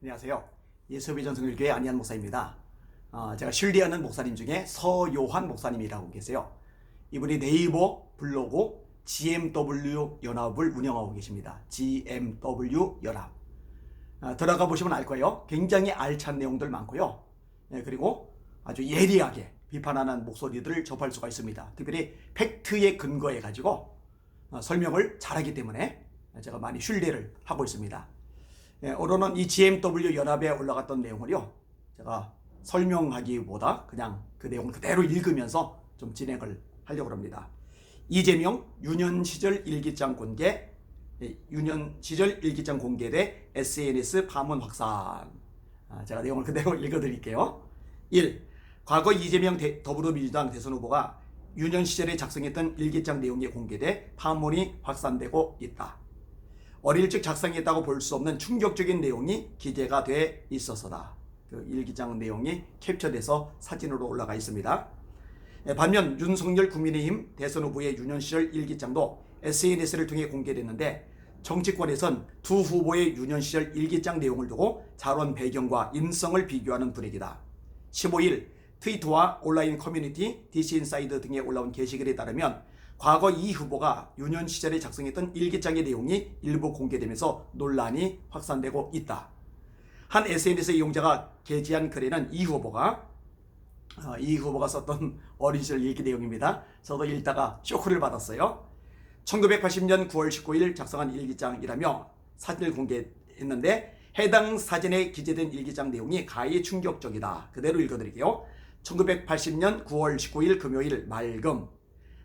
안녕하세요. 예수의 전성일교회 안희한 목사입니다. 제가 신뢰하는 목사님 중에 서요한 목사님이라고 계세요. 이분이 네이버 블로그 GMW 연합을 운영하고 계십니다. GMW 연합. 들어가 보시면 알 거예요. 굉장히 알찬 내용들 많고요. 그리고 아주 예리하게 비판하는 목소리들을 접할 수가 있습니다. 특별히 팩트에 근거해 가지고 설명을 잘하기 때문에 제가 많이 신뢰를 하고 있습니다. 오늘은 이 GMW 연합에 올라갔던 내용을요, 제가 설명하기보다 그냥 그 내용을 그대로 읽으면서 좀 진행을 하려고 합니다. 이재명 유년 시절 일기장 공개, 유년 시절 일기장 공개대 SNS 파문 확산. 제가 내용을 그대로 읽어드릴게요. 1. 과거 이재명 더불어민주당 대선 후보가 유년 시절에 작성했던 일기장 내용이 공개돼 파문이 확산되고 있다. 어릴 적 작성했다고 볼 수 없는 충격적인 내용이 기재가 돼 있어서다. 그 일기장 내용이 캡처돼서 사진으로 올라가 있습니다. 반면 윤석열 국민의힘 대선 후보의 유년 시절 일기장도 SNS를 통해 공개됐는데 정치권에선 두 후보의 유년 시절 일기장 내용을 두고 자론 배경과 인성을 비교하는 분위기다. 15일 트위터와 온라인 커뮤니티 DC인사이드 등에 올라온 게시글에 따르면 과거 이 후보가 유년 시절에 작성했던 일기장의 내용이 일부 공개되면서 논란이 확산되고 있다. 한 SNS 이용자가 게재한 글에는 이 후보가 썼던 어린 시절 일기 내용입니다. 저도 읽다가 쇼크를 받았어요. 1980년 9월 19일 작성한 일기장이라며 사진을 공개했는데 해당 사진에 기재된 일기장 내용이 가히 충격적이다. 그대로 읽어드릴게요. 1980년 9월 19일 금요일 맑음.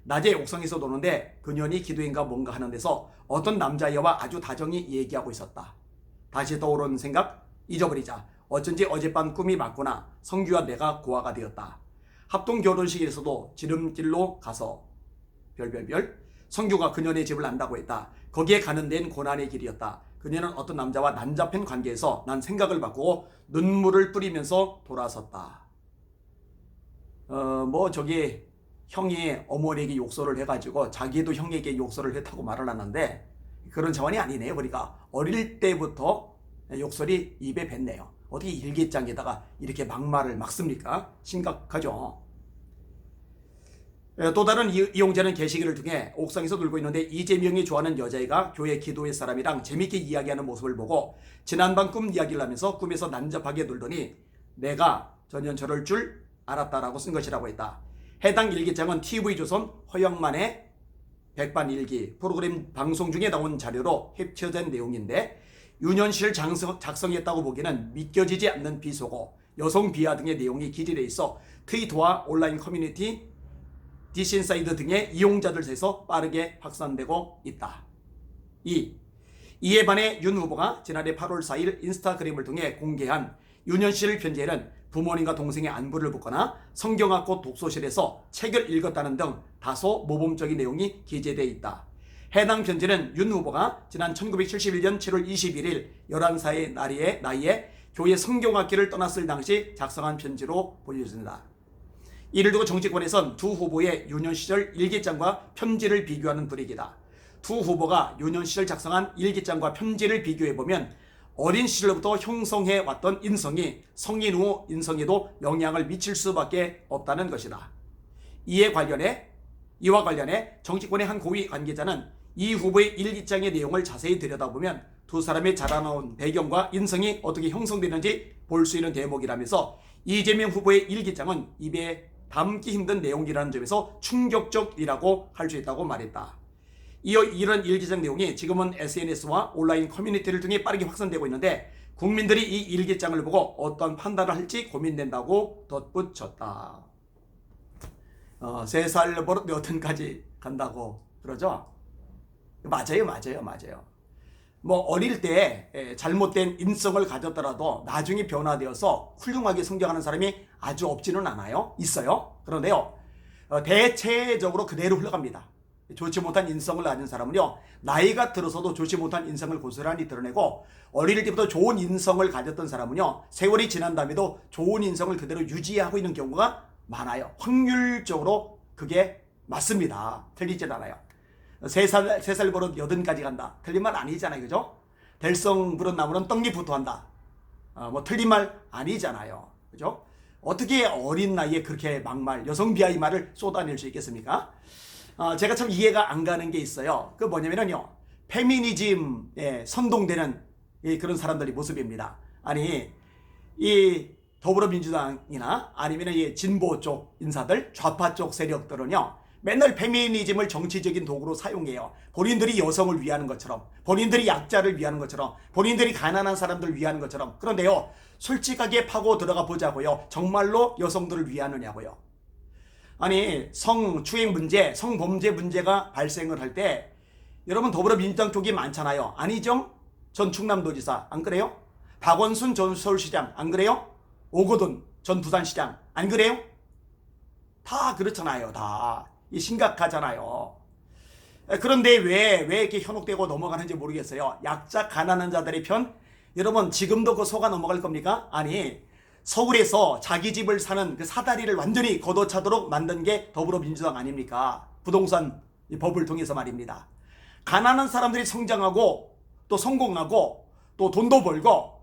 낮에 옥상에서 노는데 그년이 기도인가 뭔가 하는 데서 어떤 남자애와 아주 다정히 얘기하고 있었다. 다시 떠오른 생각, 잊어버리자. 어쩐지 어젯밤 꿈이 맞구나. 성규와 내가 고아가 되었다. 합동 결혼식에서도 지름길로 가서 성규가 그년의 집을 안다고 했다. 거기에 가는 데는 고난의 길이었다. 그녀는 어떤 남자와 난잡한 관계에서 난 생각을 바꾸고 눈물을 뿌리면서 돌아섰다. 저기 형이 어머니에게 욕설을 해가지고 자기도 형에게 욕설을 했다고 말을 하는데 그런 차원이 아니네요. 그러니까 어릴 때부터 욕설이 입에 뱉네요. 어떻게 일기장에다가 이렇게 막말을 막습니까? 심각하죠. 또 다른 이용자는 게시글을 통해 옥상에서 놀고 있는데 이재명이 좋아하는 여자애가 교회 기도회 사람이랑 재밌게 이야기하는 모습을 보고 지난밤 꿈 이야기를 하면서 꿈에서 난잡하게 놀더니 내가 전혀 저럴 줄 알았다라고 쓴 것이라고 했다. 해당 일기장은 TV조선 허영만의 백반일기 프로그램 방송 중에 나온 자료로 캡처된 내용인데 유년 시절 작성했다고 보기에는 믿겨지지 않는 비속어, 여성 비하 등의 내용이 기재되어 있어 트위터와 온라인 커뮤니티, 디스인사이드 등의 이용자들 사이에서 빠르게 확산되고 있다. 2. 이에 반해 윤 후보가 지난해 8월 4일 인스타그램을 통해 공개한 유년 시절 편지에는 부모님과 동생의 안부를 묻거나 성경학교 독서실에서 책을 읽었다는 등 다소 모범적인 내용이 기재되어 있다. 해당 편지는 윤 후보가 지난 1971년 7월 21일 11살의 나이에 교회 성경학교를 떠났을 당시 작성한 편지로 보여진다. 이를 두고 정치권에선 두 후보의 유년 시절 일기장과 편지를 비교하는 분위기다. 두 후보가 유년 시절 작성한 일기장과 편지를 비교해보면 어린 시절부터 형성해왔던 인성이 성인 후 인성에도 영향을 미칠 수밖에 없다는 것이다. 이와 관련해 정치권의 한 고위 관계자는 이 후보의 일기장의 내용을 자세히 들여다보면 두 사람의 자라나온 배경과 인성이 어떻게 형성되는지 볼 수 있는 대목이라면서 이재명 후보의 일기장은 입에 담기 힘든 내용이라는 점에서 충격적이라고 할 수 있다고 말했다. 이런 일기장 내용이 지금은 SNS와 온라인 커뮤니티를 통해 빠르게 확산되고 있는데 국민들이 이 일기장을 보고 어떤 판단을 할지 고민된다고 덧붙였다. 3살 버릇 여튼까지 간다고 그러죠? 맞아요. 어릴 때 잘못된 인성을 가졌더라도 나중에 변화되어서 훌륭하게 성장하는 사람이 아주 없지는 않아요. 있어요. 그런데요, 대체적으로 그대로 흘러갑니다. 좋지 못한 인성을 가진 사람은요, 나이가 들어서도 좋지 못한 인성을 고스란히 드러내고 어릴 때부터 좋은 인성을 가졌던 사람은요, 세월이 지난 다음에도 좋은 인성을 그대로 유지하고 있는 경우가 많아요. 확률적으로 그게 맞습니다. 틀리진 않아요. 3살 버릇 80까지 간다. 틀린 말 아니잖아요. 그죠? 될성 부른 나무는 떡잎부터 한다. 뭐 틀린 말 아니잖아요. 그죠? 어떻게 어린 나이에 그렇게 막말, 여성 비하의 말을 쏟아낼 수 있겠습니까? 제가 참 이해가 안 가는 게 있어요. 그 뭐냐면요. 페미니즘에 선동되는 그런 사람들의 모습입니다. 아니, 이 더불어민주당이나 아니면 이 진보 쪽 인사들, 좌파 쪽 세력들은요. 맨날 페미니즘을 정치적인 도구로 사용해요. 본인들이 여성을 위하는 것처럼, 본인들이 약자를 위하는 것처럼, 본인들이 가난한 사람들을 위하는 것처럼. 그런데요, 솔직하게 파고 들어가 보자고요. 정말로 여성들을 위하느냐고요. 아니, 성추행 문제, 성범죄 문제가 발생을 할 때 여러분 더불어민주당 쪽이 많잖아요. 안희정 전 충남도지사 안 그래요? 박원순 전 서울시장 안 그래요? 오거돈 전 부산시장 안 그래요? 다 그렇잖아요. 다 심각하잖아요. 그런데 왜 이렇게 현혹되고 넘어가는지 모르겠어요. 약자 가난한 자들의 편, 여러분 지금도 그 속아 넘어갈 겁니까? 아니, 서울에서 자기 집을 사는 그 사다리를 완전히 걷어차도록 만든 게 더불어민주당 아닙니까? 부동산 법을 통해서 말입니다. 가난한 사람들이 성장하고 또 성공하고 또 돈도 벌고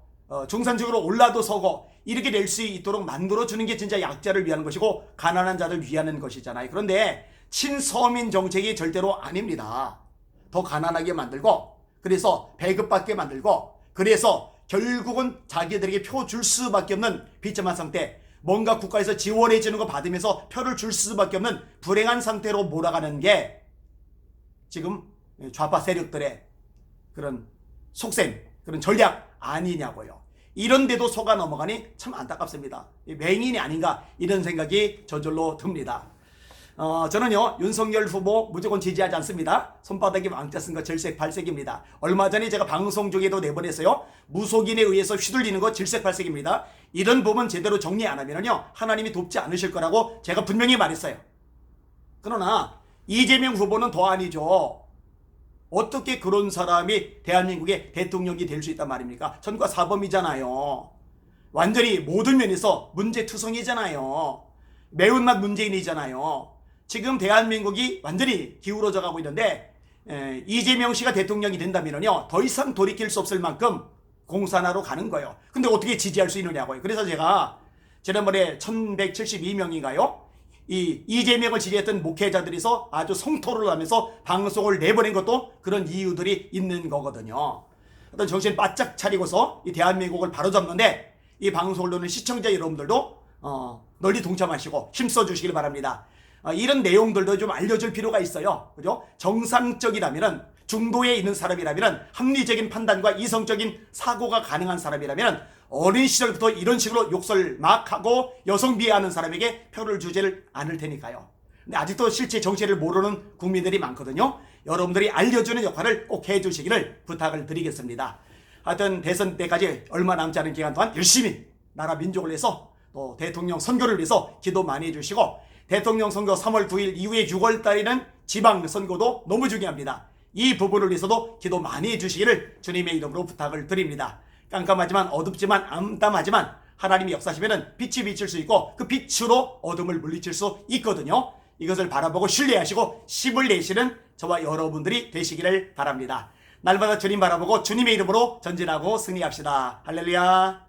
중산층으로 올라도 서고 이렇게 될 수 있도록 만들어주는 게 진짜 약자를 위하는 것이고 가난한 자를 위하는 것이잖아요. 그런데 친서민 정책이 절대로 아닙니다. 더 가난하게 만들고 그래서 배급받게 만들고 그래서 결국은 자기들에게 표 줄 수밖에 없는 비참한 상태, 뭔가 국가에서 지원해 주는 거 받으면서 표를 줄 수밖에 없는 불행한 상태로 몰아가는 게 지금 좌파 세력들의 그런 속셈, 그런 전략 아니냐고요. 이런데도 속아 넘어가니 참 안타깝습니다. 맹인이 아닌가 이런 생각이 저절로 듭니다. 저는요 윤석열 후보 무조건 지지하지 않습니다. 손바닥에 왕자 쓴 거 질색 발색입니다. 얼마 전에 제가 방송 중에도 내보냈어요. 무속인에 의해서 휘둘리는 거 질색 발색입니다. 이런 부분 제대로 정리 안 하면요 하나님이 돕지 않으실 거라고 제가 분명히 말했어요. 그러나 이재명 후보는 더 아니죠. 어떻게 그런 사람이 대한민국의 대통령이 될 수 있단 말입니까? 전과 사범이잖아요. 완전히 모든 면에서 문제투성이잖아요. 매운맛 문재인이잖아요. 지금 대한민국이 완전히 기울어져 가고 있는데 이재명 씨가 대통령이 된다면요 더 이상 돌이킬 수 없을 만큼 공산화로 가는 거예요. 근데 어떻게 지지할 수 있느냐고요. 그래서 제가 지난번에 1172명인가요? 이재명을 지지했던 목회자들이서 아주 성토를 하면서 방송을 내보낸 것도 그런 이유들이 있는 거거든요. 어떤 정신 바짝 차리고서 이 대한민국을 바로잡는데 이 방송을 보는 시청자 여러분들도 널리 동참하시고 힘써 주시길 바랍니다. 이런 내용들도 좀 알려줄 필요가 있어요. 그죠? 정상적이라면, 중도에 있는 사람이라면, 합리적인 판단과 이성적인 사고가 가능한 사람이라면 어린 시절부터 이런 식으로 욕설 막 하고 여성 비하하는 사람에게 표를 주지를 않을 테니까요. 근데 아직도 실제 정체를 모르는 국민들이 많거든요. 여러분들이 알려주는 역할을 꼭 해주시기를 부탁을 드리겠습니다. 하여튼 대선 때까지 얼마 남지 않은 기간 동안 열심히 나라 민족을 위해서 또 대통령 선거를 위해서 기도 많이 해주시고, 대통령 선거 3월 9일 이후에 6월 달에는 지방선거도 너무 중요합니다. 이 부분을 위해서도 기도 많이 해주시기를 주님의 이름으로 부탁을 드립니다. 깜깜하지만 어둡지만 암담하지만 하나님이 역사하시면 빛이 비칠 수 있고 그 빛으로 어둠을 물리칠 수 있거든요. 이것을 바라보고 신뢰하시고 힘을 내시는 저와 여러분들이 되시기를 바랍니다. 날마다 주님 바라보고 주님의 이름으로 전진하고 승리합시다. 할렐루야.